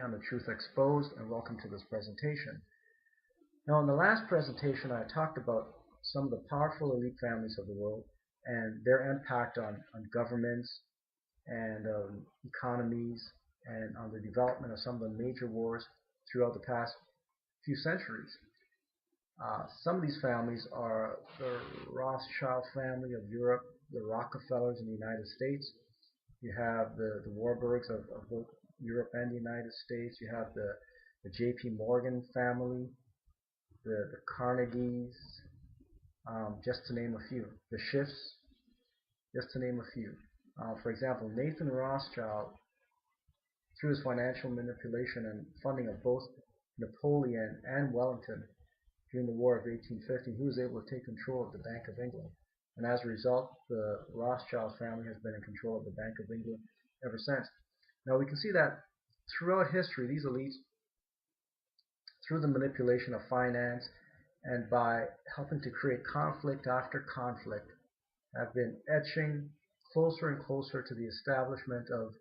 I'm the Truth Exposed, and welcome to this presentation. Now, in the last presentation, I talked about some of the powerful elite families of the world and their impact on governments and economies and on the development of some of the major wars throughout the past few centuries. Some of these families are the Rothschild family of Europe, the Rockefellers in the United States. You have the Warburgs of both Europe and the United States. You have the J.P. Morgan family, the Carnegies, just to name a few. The Schiffs, just to name a few. For example, Nathan Rothschild, through his financial manipulation and funding of both Napoleon and Wellington during the War of 1850, he was able to take control of the Bank of England. And as a result, the Rothschild family has been in control of the Bank of England ever since. Now we can see that throughout history, these elites, through the manipulation of finance and by helping to create conflict after conflict, have been edging closer and closer to the establishment of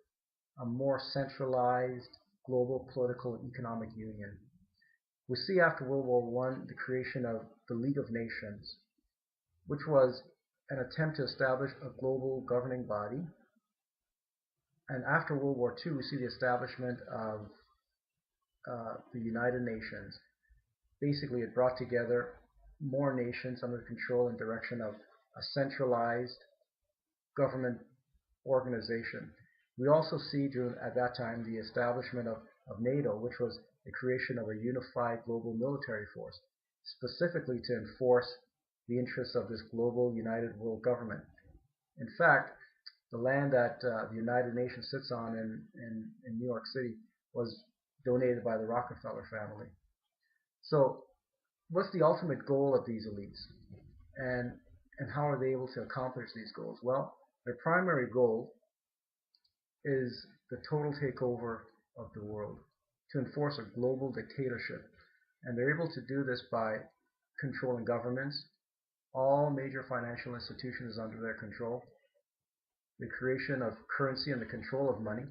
a more centralized global political and economic union. We see after World War I the creation of the League of Nations, which was an attempt to establish a global governing body. And after World War II, we see the establishment of the United Nations. Basically, it brought together more nations under the control and direction of a centralized government organization. We also see at that time the establishment of NATO, which was the creation of a unified global military force, specifically to enforce the interests of this global united world government. In fact, the land that the United Nations sits on in New York City was donated by the Rockefeller family. So what's the ultimate goal of these elites? And how are they able to accomplish these goals? Well, their primary goal is the total takeover of the world, to enforce a global dictatorship. And they're able to do this by controlling governments. All major financial institutions under their control, the creation of currency and the control of money.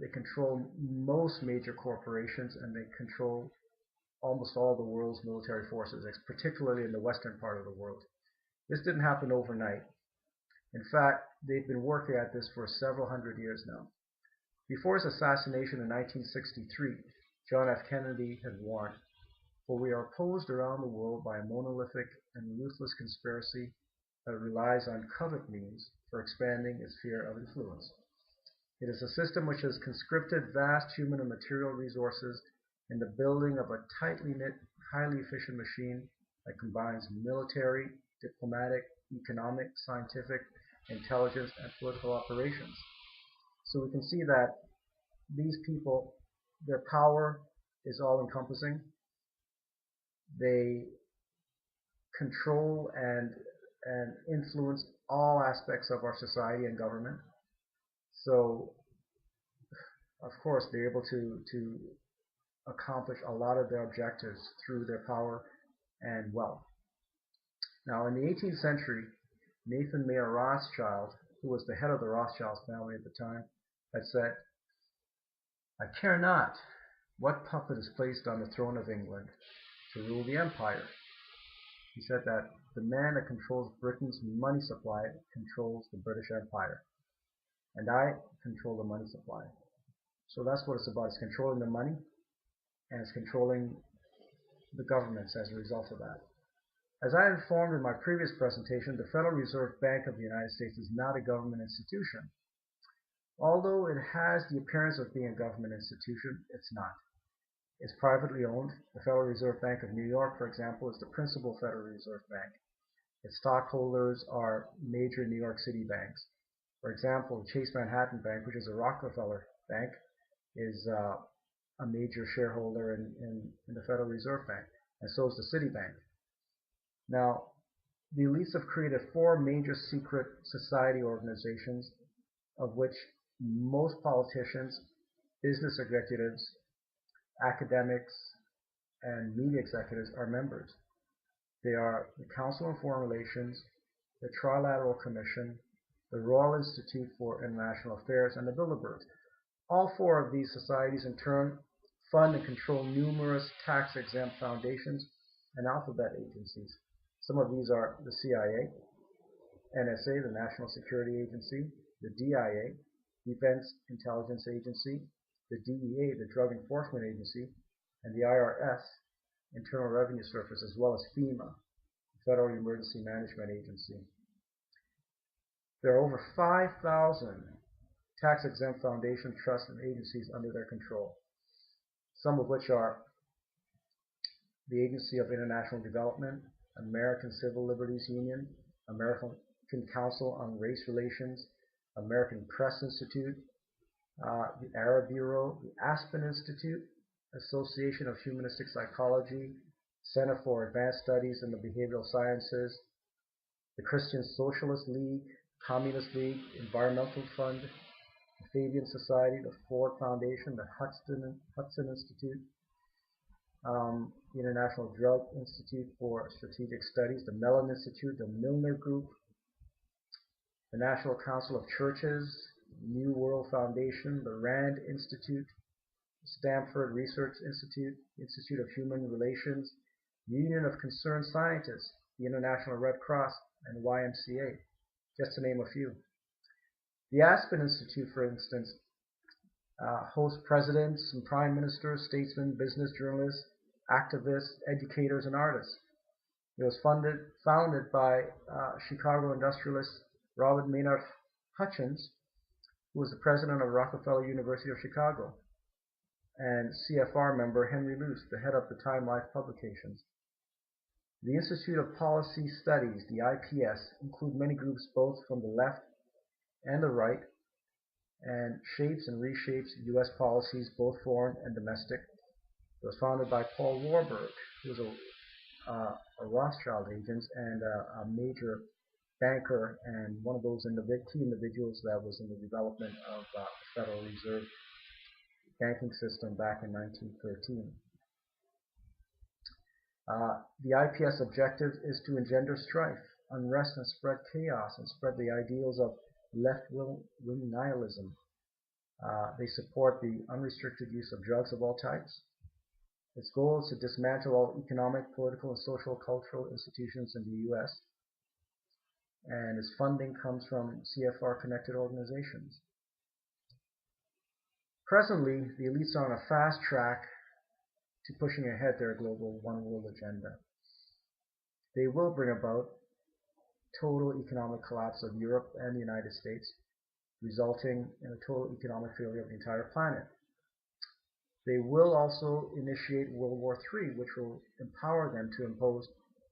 They control most major corporations, and they control almost all the world's military forces, particularly in the western part of the world. This didn't happen overnight. In fact, they've been working at this for several hundred years now. Before his assassination in 1963, John F. Kennedy had warned, "For we are opposed around the world by a monolithic and ruthless conspiracy that relies on covert means for expanding its sphere of influence. It is a system which has conscripted vast human and material resources in the building of a tightly knit, highly efficient machine that combines military, diplomatic, economic, scientific, intelligence, and political operations." So we can see that these people, their power is all-encompassing. They control and influence all aspects of our society and government. So, of course, they're able to accomplish a lot of their objectives through their power and wealth. Now, in the 18th century, Nathan Mayer Rothschild, who was the head of the Rothschild family at the time, had said, "I care not what puppet is placed on the throne of England to rule the empire." He said that the man that controls Britain's money supply controls the British Empire, and I control the money supply. So that's what it's about. It's controlling the money, and it's controlling the governments as a result of that. As I informed in my previous presentation, the Federal Reserve Bank of the United States is not a government institution. Although it has the appearance of being a government institution, it's not. It's privately owned. The Federal Reserve Bank of New York, for example, is the principal Federal Reserve Bank. Its stockholders are major New York City banks. For example, Chase Manhattan Bank, which is a Rockefeller bank, is a major shareholder in the Federal Reserve Bank, and so is the Citibank. Now, the elites have created 4 major secret society organizations, of which most politicians, business executives, academics, and media executives are members. They are the Council on Foreign Relations, the Trilateral Commission, the Royal Institute for International Affairs, and the Bilderbergs. All four of these societies in turn fund and control numerous tax-exempt foundations and alphabet agencies. Some of these are the CIA, NSA, the National Security Agency, the DIA, Defense Intelligence Agency, the DEA, the Drug Enforcement Agency, and the IRS, Internal Revenue Service, as well as FEMA, Federal Emergency Management Agency. There are over 5,000 tax-exempt foundation, trusts, and agencies under their control, some of which are the Agency of International Development, American Civil Liberties Union, American Council on Race Relations, American Press Institute, the Arab Bureau, the Aspen Institute, Association of Humanistic Psychology, Center for Advanced Studies in the Behavioral Sciences, the Christian Socialist League, Communist League, Environmental Fund, the Fabian Society, the Ford Foundation, the Hudson Institute, the International Drug Institute for Strategic Studies, the Mellon Institute, the Milner Group, the National Council of Churches, New World Foundation, the Rand Institute, Stanford Research Institute, Institute of Human Relations, Union of Concerned Scientists, the International Red Cross, and YMCA, just to name a few. The Aspen Institute, for instance, hosts presidents and prime ministers, statesmen, business journalists, activists, educators, and artists. It was founded by Chicago industrialist Robert Maynard Hutchins, who was the president of Rockefeller University of Chicago, and CFR member Henry Luce, the head of the Time Life publications. The Institute of Policy Studies, the IPS, include many groups both from the left and the right, and shapes and reshapes U.S. policies, both foreign and domestic. It was founded by Paul Warburg, who was a Rothschild agent and a major banker and one of those key individuals that was in the development of the Federal Reserve banking system back in 1913. The IPS objective is to engender strife, unrest, and spread chaos, and spread the ideals of left-wing nihilism. They support the unrestricted use of drugs of all types. Its goal is to dismantle all economic, political, and social cultural institutions in the U.S., and its funding comes from CFR-connected organizations. Presently, the elites are on a fast track to pushing ahead their global one world agenda. They will bring about total economic collapse of Europe and the United States, resulting in a total economic failure of the entire planet. They will also initiate World War III, which will empower them to impose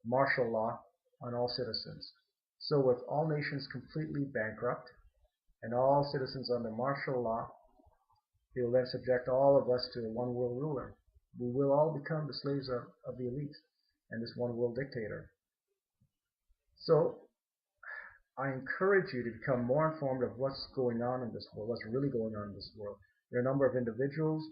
martial law on all citizens. So with all nations completely bankrupt and all citizens under martial law, they will then subject all of us to a one world ruler. We will all become the slaves of the elites and this one world dictator. So I encourage you to become more informed of what's going on in this world, what's really going on in this world. There are a number of individuals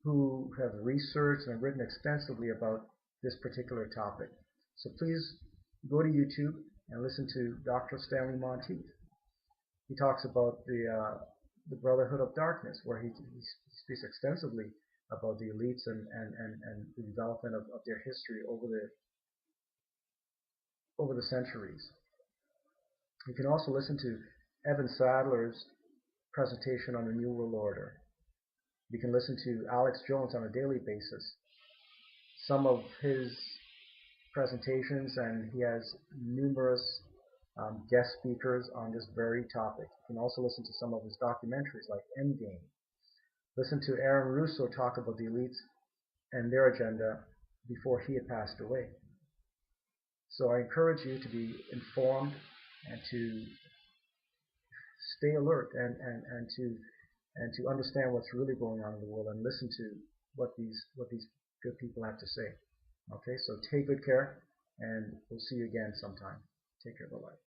who have researched and written extensively about this particular topic. So please go to YouTube and listen to Dr. Stanley Monteith. He talks about the Brotherhood of Darkness, where he speaks extensively about the elites and the development of their history over the centuries. You can also listen to Evan Sadler's presentation on the New World Order. You can listen to Alex Jones on a daily basis. Some of his presentations, and he has numerous guest speakers on this very topic. You can also listen to some of his documentaries like Endgame. Listen to Aaron Russo talk about the elites and their agenda before he had passed away. So I encourage you to be informed and to stay alert and to understand what's really going on in the world and listen to what these good people have to say. Okay, so take good care, and we'll see you again sometime. Take care. Bye-bye.